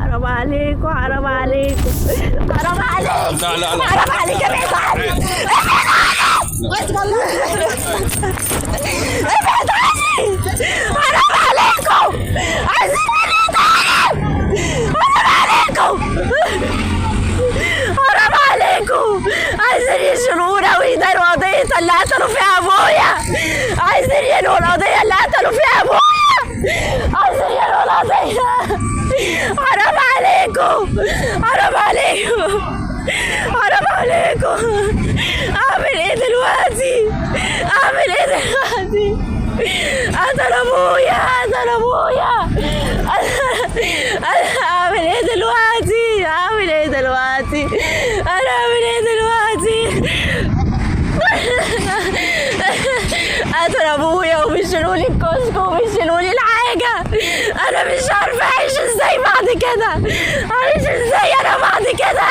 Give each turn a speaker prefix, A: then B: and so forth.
A: حرام عليكم، حرام عليكم، حرام عليك.
B: لا لا لا،
A: حرام عليك، ابعد عني، ابعد عني، ابعد عني، حرام عليكم، عايزين مني تعب، حرام عليكم، حرام عليكم، عايزين يشيلونا ويداروا قضية اللي قتلوا فيها ابويا، عايزين ينهوا القضية اللي قتلوا فيها ابويا، عايزين ينهوا القضية. حرام عليكم، حرام عليكم، حرام عليكم. اعمل ايه دلوقتي؟ اعمل ايه دلوقتي؟ قتل ابويا، قتل ابويا. انا اعمل ايه دلوقتي؟ اعمل ايه دلوقتي؟ انا اعمل ايه دلوقتي؟ قتل ابويا وبيشيلولي الكشك وبيشيلولي الحاجه. انا مش عارفه اعيش ازاي بعد كده، اعيش ازاي انا بعد كده؟